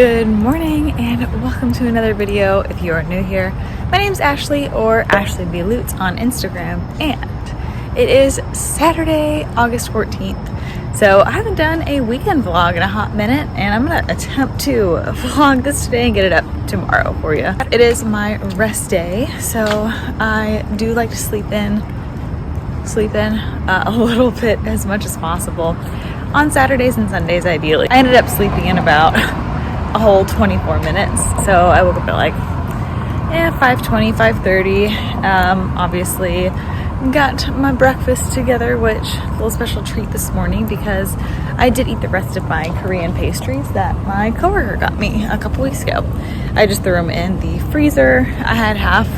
Good morning and welcome to another video. If you are new here, my name is Ashley, or Ashley B. Lutz on Instagram, and it is Saturday, August 14th. So I haven't done a weekend vlog in a hot minute, and I'm gonna attempt to vlog this today and get it up tomorrow for you. It is my rest day, so I do like to sleep in a little bit as much as possible on Saturdays and Sundays ideally. I ended up sleeping in about a whole 24 minutes, so I woke up at like 5:20, 5:30. Obviously got my breakfast together, which is a little special treat this morning because I did eat the rest of my Korean pastries that my coworker got me a couple weeks ago. I just threw them in the freezer. I had half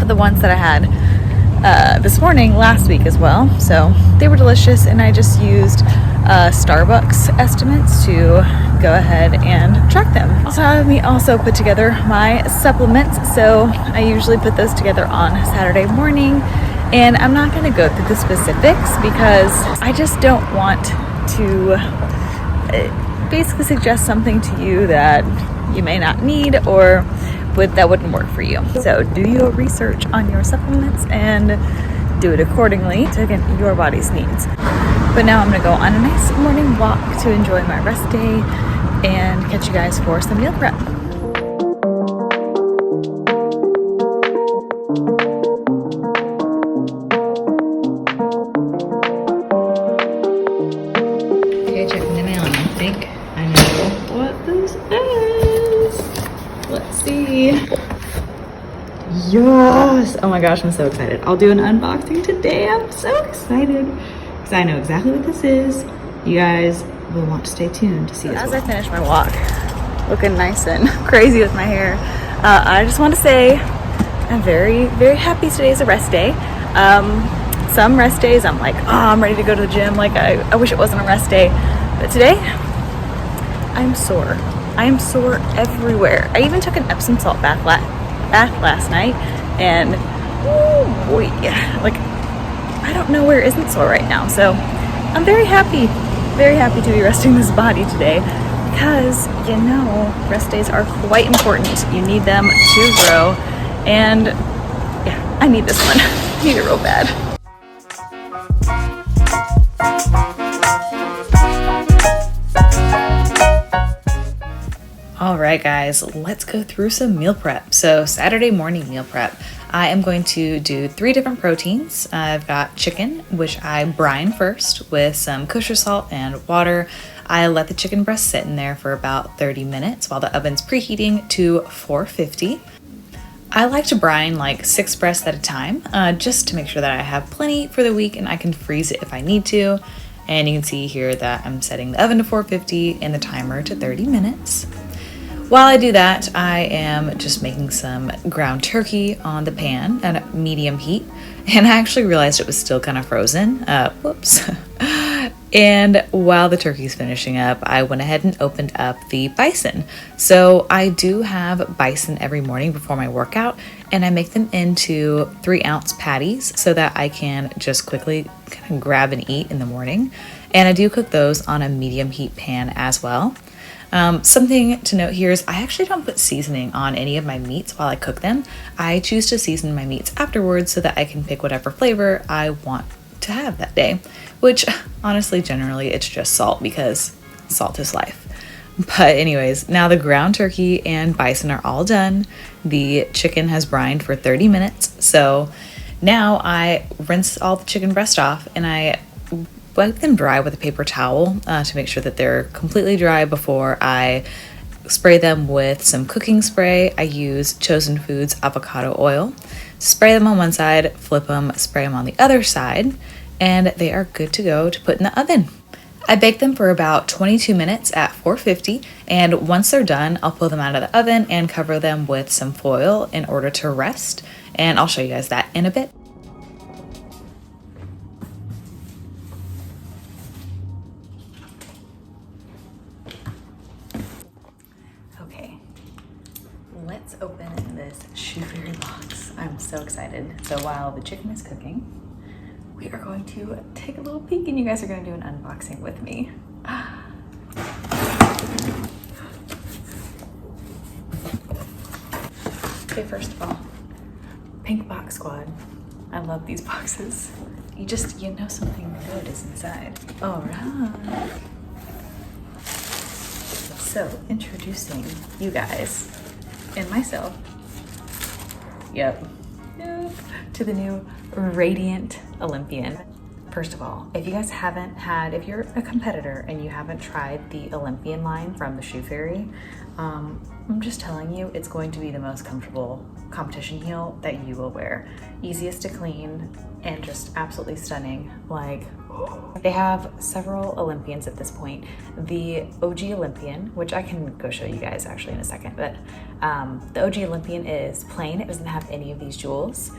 of the ones that I had this morning last week as well, so they were delicious, and I just used Starbucks estimates to go ahead and track them. So I also put together my supplements, so I usually put those together on Saturday morning, and I'm not going to go through the specifics because I just don't want to basically suggest something to you that you may not need or that wouldn't work for you. So do your research on your supplements and do it accordingly to get your body's needs. But now I'm gonna go on a nice morning walk to enjoy my rest day and catch you guys for some meal prep. Okay, checking the mail, and I think I know what this is. Let's see. Yes! Oh my gosh, I'm so excited. I'll do an unboxing today. I'm so excited because I know exactly what this is. You guys will want to stay tuned to see it. As I finish my walk, looking nice and crazy with my hair, I just want to say I'm very, very happy today's a rest day. Some rest days I'm like, oh, I'm ready to go to the gym. Like I wish it wasn't a rest day. But today, I'm sore. I am sore everywhere. I even took an Epsom salt bath last night, and oh boy, like I don't know where isn't sore right now. So I'm very happy to be resting this body today because you know rest days are quite important. You need them to grow, and yeah, I need this one. I need it real bad. All right, guys, let's go through some meal prep. So Saturday morning meal prep, I am going to do 3 different proteins. I've got chicken, which I brine first with some kosher salt and water. I let the chicken breast sit in there for about 30 minutes while the oven's preheating to 450. I like to brine like 6 breasts at a time, just to make sure that I have plenty for the week and I can freeze it if I need to. And you can see here that I'm setting the oven to 450 and the timer to 30 minutes. While I do that, I am just making some ground turkey on the pan at medium heat, and I actually realized it was still kind of frozen. Whoops. And while the turkey's finishing up, I went ahead and opened up the bison. So I do have bison every morning before my workout, and I make them into 3-ounce patties so that I can just quickly kind of grab and eat in the morning. And I do cook those on a medium heat pan as well. Something to note here is I actually don't put seasoning on any of my meats while I cook them. I choose to season my meats afterwards so that I can pick whatever flavor I want to have that day, which honestly, generally it's just salt because salt is life. But anyways, now the ground turkey and bison are all done. The chicken has brined for 30 minutes. So now I rinse all the chicken breast off and I wipe them dry with a paper towel to make sure that they're completely dry before I spray them with some cooking spray. I use Chosen Foods avocado oil. Spray them on one side, flip them, spray them on the other side, and they are good to go to put in the oven. I bake them for about 22 minutes at 450, and once they're done, I'll pull them out of the oven and cover them with some foil in order to rest, and I'll show you guys that in a bit. Let's open this shoe box. I'm so excited. So while the chicken is cooking, we are going to take a little peek and you guys are going to do an unboxing with me. Okay, first of all, Pink Box Squad. I love these boxes. You know something good is inside. All right. So, introducing you guys and myself, yep, to the new Radiant Olympian. First of all, if you guys if you're a competitor and you haven't tried the Olympian line from the Shoe Fairy, I'm just telling you, it's going to be the most comfortable competition heel that you will wear. Easiest to clean and just absolutely stunning. Like, they have several Olympians at this point. The OG Olympian, which I can go show you guys actually in a second, but the OG Olympian is plain. It doesn't have any of these jewels.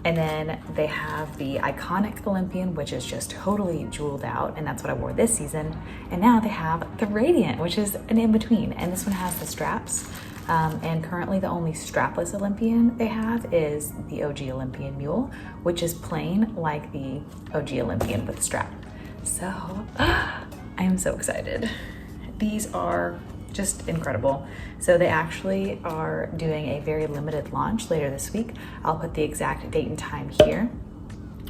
And then they have the iconic Olympian, which is just totally jeweled out, and that's what I wore this season. And now they have the Radiant, which is an in-between, and this one has the straps. And currently the only strapless Olympian they have is the OG Olympian Mule, which is plain like the OG Olympian with the strap. So I am so excited. These are just incredible. So they actually are doing a very limited launch later this week. I'll put the exact date and time here,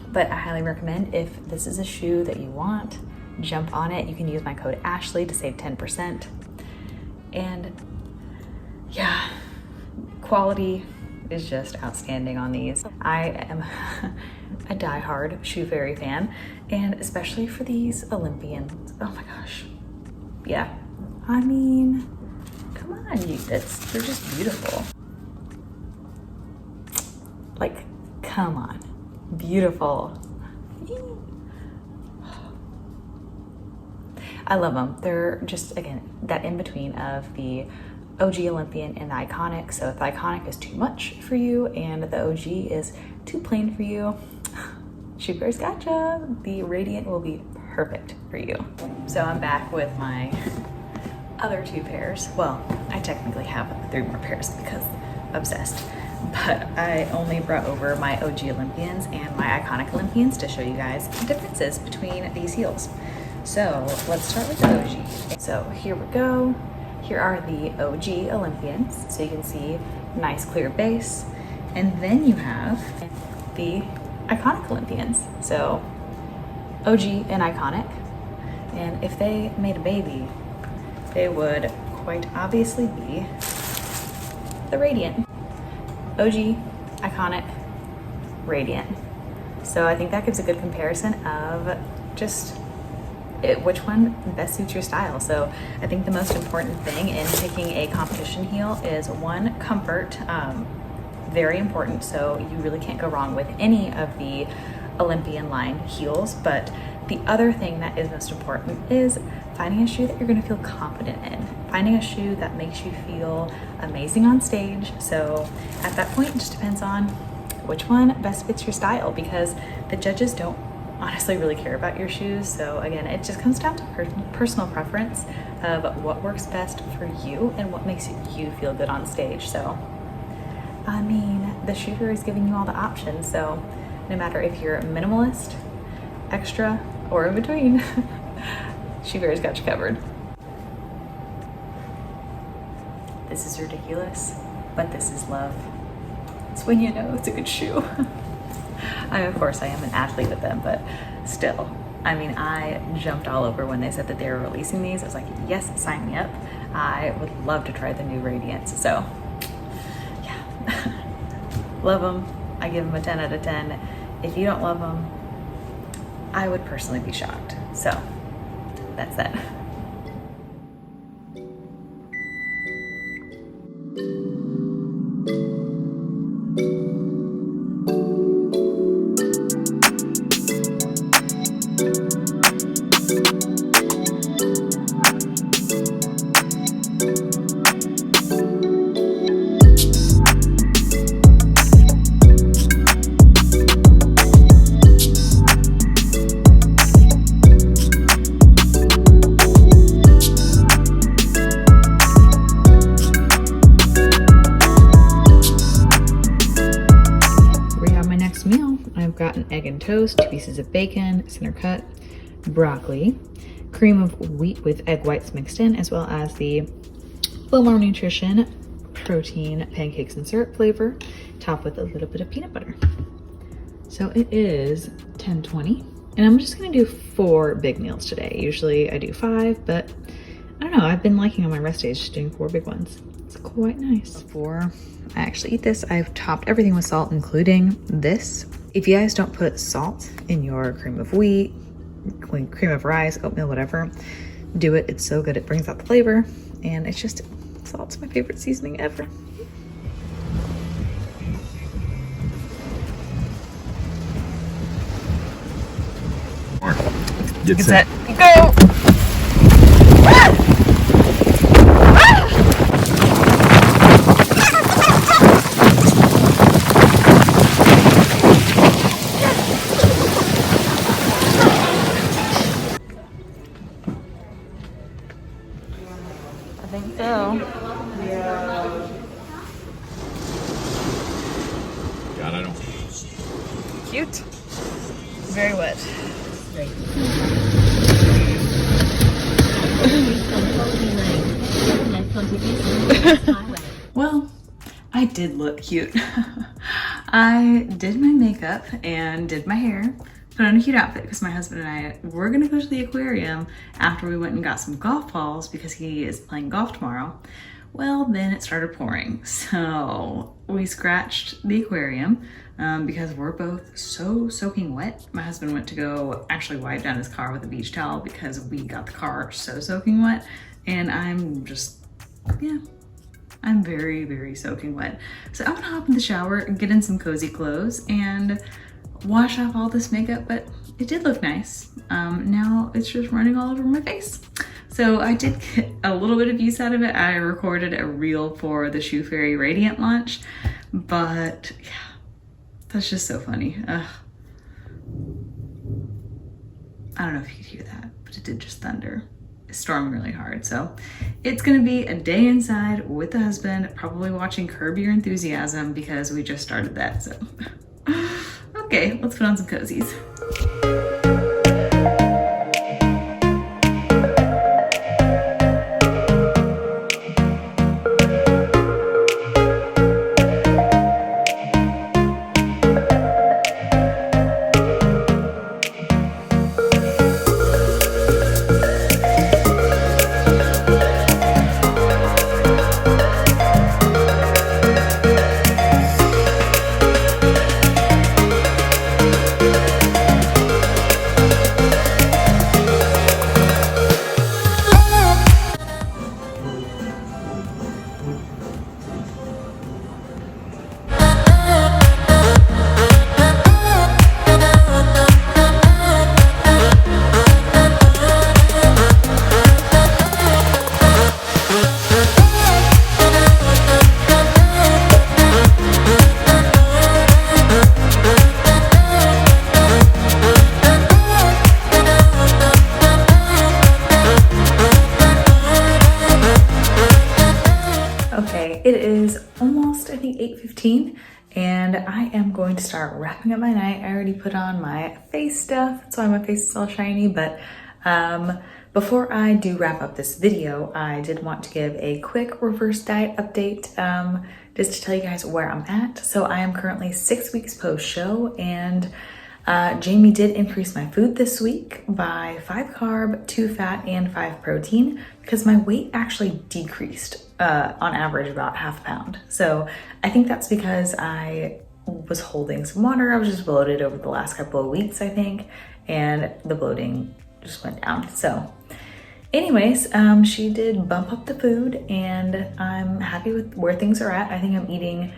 but I highly recommend, if this is a shoe that you want, jump on it. You can use my code Ashley to save 10%. And yeah, quality is just outstanding on these. I am a diehard Shoe Fairy fan, and especially for these Olympians. Oh my gosh. Yeah. I mean, come on, they're just beautiful. Like, come on, beautiful. I love them. They're just, again, that in between of the OG Olympian and the iconic. So if the iconic is too much for you and the OG is too plain for you, Shoe Fairy's gotcha. The Radiant will be perfect for you. So I'm back with my other 2 pairs. Well, I technically have 3 more pairs because obsessed, but I only brought over my OG Olympians and my iconic Olympians to show you guys the differences between these heels. So let's start with the OG. So here we go. Here are the OG Olympians. So you can see nice clear base. And then you have the iconic Olympians. So OG and iconic. And if they made a baby, they would quite obviously be the Radiant. OG, iconic, Radiant. So I think that gives a good comparison of just which one best suits your style. So I think the most important thing in picking a competition heel is, one, comfort. Very important. So you really can't go wrong with any of the Olympian line heels. But the other thing that is most important is finding a shoe that you're going to feel confident in. Finding a shoe that makes you feel amazing on stage. So at that point, it just depends on which one best fits your style, because the judges don't honestly really care about your shoes. So again, it just comes down to personal preference of what works best for you and what makes you feel good on stage. So, I mean, the Shoe Fairy is giving you all the options. So no matter if you're minimalist, extra, or in between, Shoe Fairy's got you covered. This is ridiculous, but this is love. It's when you know it's a good shoe. Of course, I am an athlete with them, but still, I mean, I jumped all over when they said that they were releasing these. I was like, yes, sign me up. I would love to try the new Radiants. So, yeah, love them. I give them a 10 out of 10. If you don't love them, I would personally be shocked. So, that's that. Got an egg and toast, 2 pieces of bacon, center cut, broccoli, cream of wheat with egg whites mixed in, as well as the Fillmore Nutrition protein pancakes and syrup flavor, topped with a little bit of peanut butter. So it is 10:20, and I'm just gonna do 4 big meals today. Usually I do 5, but I don't know, I've been liking on my rest days just doing 4 big ones. It's quite nice. Before I actually eat this, I've topped everything with salt, including this. If you guys don't put salt in your cream of wheat, cream of rice, oatmeal, whatever, do it. It's so good. It brings out the flavor, and it's just, salt's my favorite seasoning ever. Get set. Go! I think so. God, I don't. Cute. Very wet. Well, I did look cute. I did my makeup and did my hair, put on a cute outfit because my husband and I were gonna go to the aquarium after we went and got some golf balls because he is playing golf tomorrow. Well, then it started pouring. So we scratched the aquarium because we're both so soaking wet. My husband went to go actually wipe down his car with a beach towel because we got the car so soaking wet. And I'm just, yeah, I'm very, very soaking wet. So I'm gonna hop in the shower, get in some cozy clothes, and wash off all this makeup, but it did look nice. Now it's just running all over my face. So I did get a little bit of use out of it. I recorded a reel for the Shoe Fairy Radiant launch, but yeah, that's just so funny. Ugh. I don't know if you could hear that, but it did just thunder. It's storming really hard. So it's gonna be a day inside with the husband, probably watching Curb Your Enthusiasm because we just started that, so. Okay, let's put on some cozies. It is almost, I think, 8:15, and I am going to start wrapping up my night. I already put on my face stuff, that's why my face is all shiny, but before I do wrap up this video, I did want to give a quick reverse diet update, just to tell you guys where I'm at. So I am currently 6 weeks post-show, and Jamie did increase my food this week by 5 carb, 2 fat, and 5 protein because my weight actually decreased on average about ½ pound. So I think that's because I was holding some water. I was just bloated over the last couple of weeks, I think, and the bloating just went down. So anyways, she did bump up the food, and I'm happy with where things are at. I think I'm eating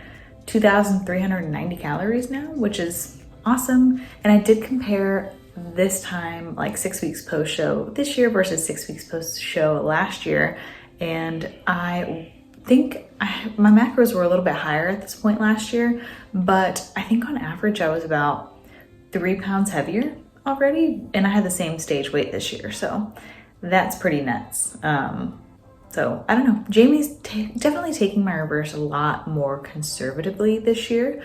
2,390 calories now, which is awesome. And I did compare this time, like 6 weeks post-show this year versus 6 weeks post-show last year. And I think my macros were a little bit higher at this point last year, but I think on average I was about 3 pounds heavier already, and I had the same stage weight this year. So that's pretty nuts. So I don't know, Jamie's definitely taking my reverse a lot more conservatively this year,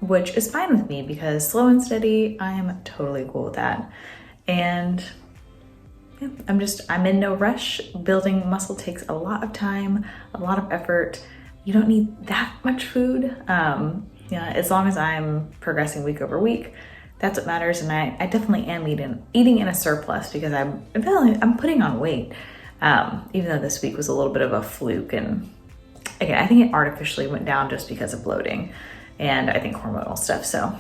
which is fine with me because slow and steady, I am totally cool with that. And yeah, I'm in no rush. Building muscle takes a lot of time, a lot of effort. You don't need that much food. Yeah, as long as I'm progressing week over week, that's what matters. And I definitely am eating in a surplus because I'm putting on weight. Even though this week was a little bit of a fluke, and again, I think it artificially went down just because of bloating and I think hormonal stuff. So,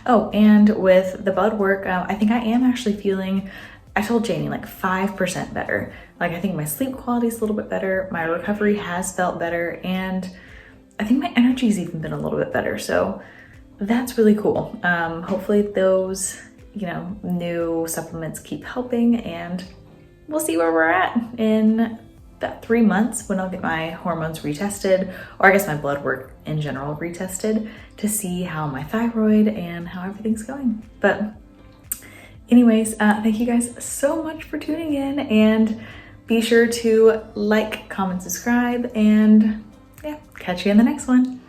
oh, and with the blood work, I think I am actually feeling, I told Janie, like 5% better. Like, I think my sleep quality is a little bit better. My recovery has felt better. And I think my energy's even been a little bit better. So that's really cool. Hopefully those, new supplements keep helping, and we'll see where we're at in about 3 months when I'll get my hormones retested, or I guess my blood work in general retested, to see how my thyroid and how everything's going. But anyways, thank you guys so much for tuning in, and be sure to like, comment, subscribe, and yeah, catch you in the next one.